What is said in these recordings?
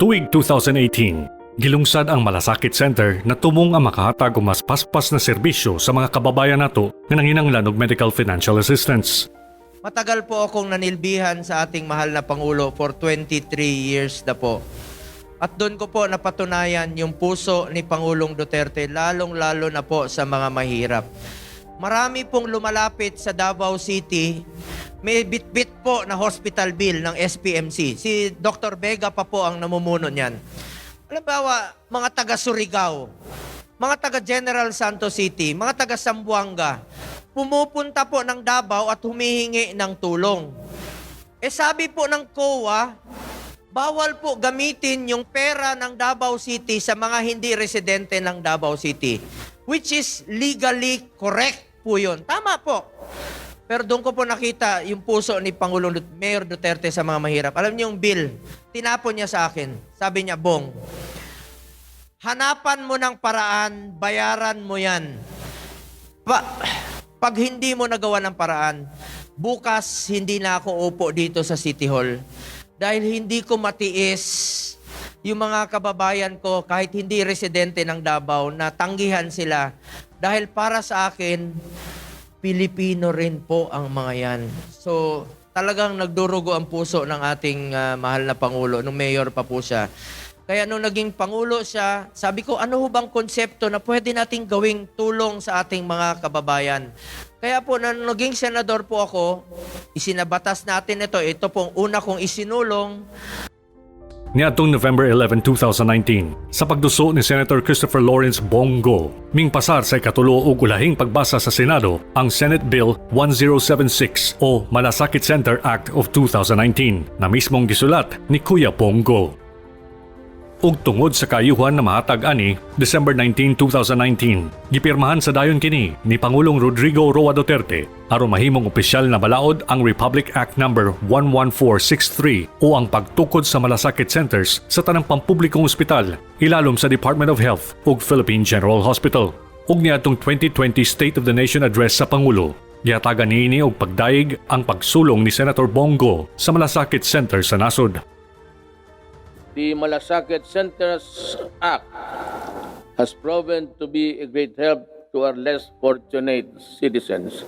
Tuig 2018, gilungsad ang Malasakit Center na tumong ang makahatag og mas paspas na serbisyo sa mga kababayan nato nga nanginahanglan og medical financial assistance. Matagal po akong nanilbihan sa ating mahal na Pangulo for 23 years na po. At doon ko po napatunayan yung puso ni Pangulong Duterte, lalong-lalo na po sa mga mahirap. Marami pong lumalapit sa Davao City, may bit-bit po na hospital bill ng SPMC. Si Dr. Vega pa po ang namumuno niyan. Halimbawa, mga taga Surigao, mga taga General Santos City, mga taga Zamboanga, pumupunta po ng Davao at humihingi ng tulong. Sabi po ng COA, bawal po gamitin yung pera ng Davao City sa mga hindi residente ng Davao City. Which is legally correct po yun. Tama po. Pero doon ko po nakita yung puso ni Pangulong Mayor Duterte sa mga mahirap. Alam niyo yung bill, tinapon niya sa akin. Sabi niya, Bong, hanapan mo ng paraan, bayaran mo yan. Pag hindi mo nagawa ng paraan, bukas hindi na ako upo dito sa City Hall. Dahil hindi ko matiis yung mga kababayan ko kahit hindi residente ng Davao na tanggihan sila. Dahil para sa akin, Pilipino rin po ang mga yan. So talagang nagdurugo ang puso ng ating mahal na Pangulo, nung mayor pa po siya. Kaya nung naging Pangulo siya, sabi ko, ano ho bang konsepto na pwede nating gawing tulong sa ating mga kababayan? Kaya po, nung naging senador po ako, isinabatas natin ito. Ito pong una kong isinulong. Niadtong November 11, 2019, sa pagduso ni Senator Christopher Lawrence Bongo, mingpasar sa ikatulo ug ulahing pagbasa sa Senado ang Senate Bill 1076 o Malasakit Center Act of 2019 na mismong gisulat ni Kuya Bongo. Ug tungod sa kaayuhan na mahatag ani, December 19, 2019, gipirmahan sa dayon kini ni Pangulong Rodrigo Roa Duterte aron mahimong opisyal na balaod ang Republic Act No. 11463 o ang pagtukod sa malasakit centers sa tanang pampublikong ospital, ilalom sa Department of Health ug Philippine General Hospital. Ug niadtong 2020 State of the Nation Address sa Pangulo, gihatagan niini og pagdaig ang pagsulong ni Senator Bongo sa malasakit center sa nasod. The Malasakit Centers Act has proven to be a great help to our less fortunate citizens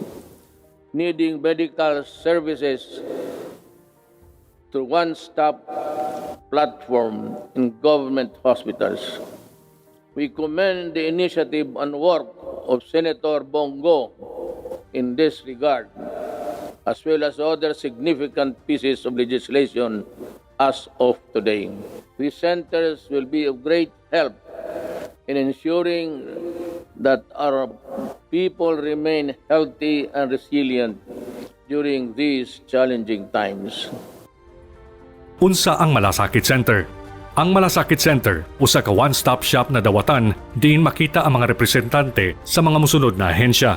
needing medical services through one-stop platform in government hospitals. We commend the initiative and work of Senator Bongo in this regard, as well as other significant pieces of legislation as of today. These centers will be of great help in ensuring that our people remain healthy and resilient during these challenging times. Unsa ang Malasakit Center? Ang Malasakit Center, usa ka one-stop shop na dawatan diin makita ang mga representante sa mga musunod na ahensya.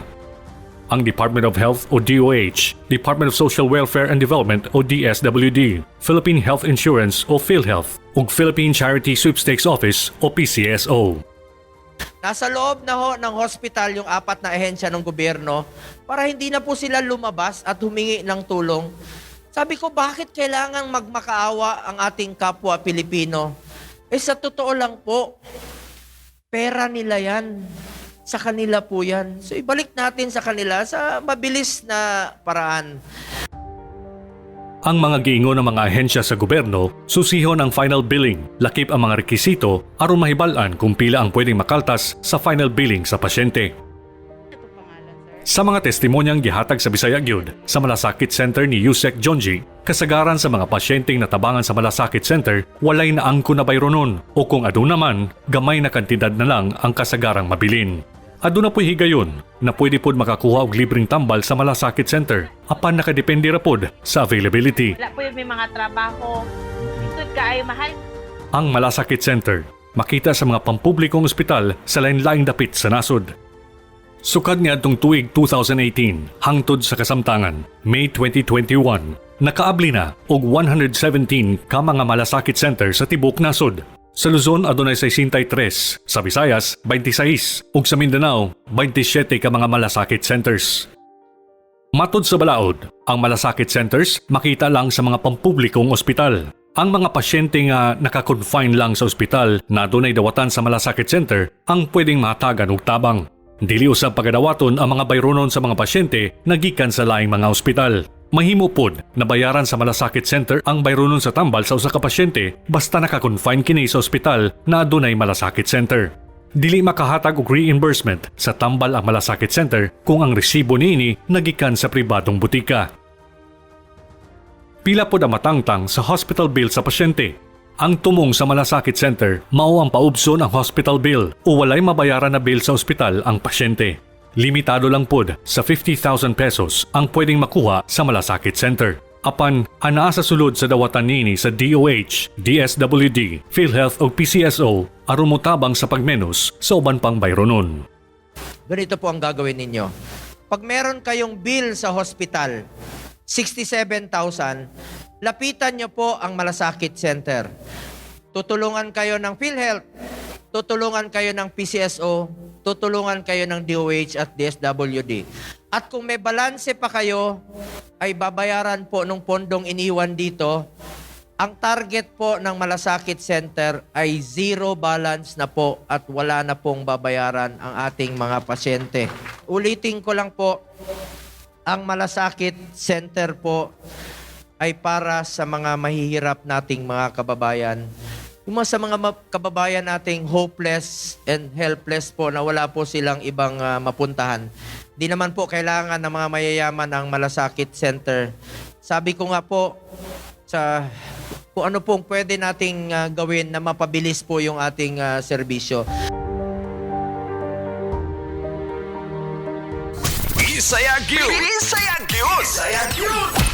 Ang Department of Health o DOH, Department of Social Welfare and Development o DSWD, Philippine Health Insurance o PhilHealth, ug Philippine Charity Sweepstakes Office o PCSO. Nasa loob na ho ng hospital yung 4 na ahensya ng gobyerno para hindi na po sila lumabas at humingi ng tulong. Sabi ko, bakit kailangan magmakaawa ang ating kapwa Pilipino? Sa totoo lang po, pera nila yan. Sa kanila po yan. So ibalik natin sa kanila sa mabilis na paraan. Ang mga giingon ng mga ahensya sa gobyerno, susihon ang final billing, lakip ang mga rekisito aron mahibal-an kung pila ang pwedeng makaltas sa final billing sa pasyente. Sa mga testimonyang gihatag sa Bisaya gyud sa Malasakit Center ni Yusek Jonji, kasagaran sa mga pasyenteng natabangan sa Malasakit Center walay naangko na bayronon o kung aduna man, gamay na kantidad na lang ang kasagarang mabilin. Aduna po'y higayon na pwede pod makakuha og libreng tambal sa Malasakit Center apan nakadepende ra pod sa availability. Wala po yung may mga trabaho. Isod ka ay mahal. Ang Malasakit Center makita sa mga pampublikong ospital sa lain-laing dapit sa nasod. Sukad niadtong tuig 2018 hangtod sa kasamtangan, May 2021, nakaabli na og 117 ka mga Malasakit Center sa tibok nasod. Sa Luzon, adunay 63, sa Visayas, 26, ug sa Mindanao, 27 ka mga malasakit centers. Matod sa balaod, ang malasakit centers makita lang sa mga pampublikong ospital. Ang mga pasyente nga nakakonfine lang sa ospital na dunay dawatan sa malasakit center ang pwedeng matagan og tabang. Dili usab pagadawaton ang mga bayronon sa mga pasyente nagikan sa laing mga ospital. Mahimo pod na bayaran sa malasakit center ang bayronon sa tambal sa usa ka pasyente basta nakakonfine kini sa ospital na adunay malasakit center. Dili makahatag og reimbursement sa tambal ang malasakit center kung ang resibo niini nagikan sa pribadong butika. Pila pod ang matangtang sa hospital bill sa pasyente. Ang tumong sa malasakit center mao ang paubson ang hospital bill o walay mabayaran na bill sa ospital ang pasyente. Limitado lang pod sa 50,000 pesos ang pwedeng makuha sa malasakit center. Apan, anaa sa sulod sa dawatan nini sa DOH, DSWD, PhilHealth o PCSO aron motabang sa pagmenos sa uban pang bayronon. Ganito po ang gagawin ninyo. Pag meron kayong bill sa hospital, 67,000, lapitan nyo po ang malasakit center. Tutulungan kayo ng PhilHealth, tutulungan kayo ng PCSO, tutulungan kayo ng DOH at DSWD. At kung may balanse pa kayo, ay babayaran po ng pondong iniwan dito. Ang target po ng malasakit center ay zero balance na po at wala na pong babayaran ang ating mga pasyente. Ulitin ko lang po, ang malasakit center po ay para sa mga mahihirap nating mga kababayan. Yung sa mga kababayan nating hopeless and helpless po na wala po silang ibang mapuntahan. Di naman po kailangan ng mga mayayaman ang malasakit center. Sabi ko nga po, kung ano pong pwede nating gawin na mapabilis po yung ating serbisyo. Isayag yun! Isayag yun! Isayag yun!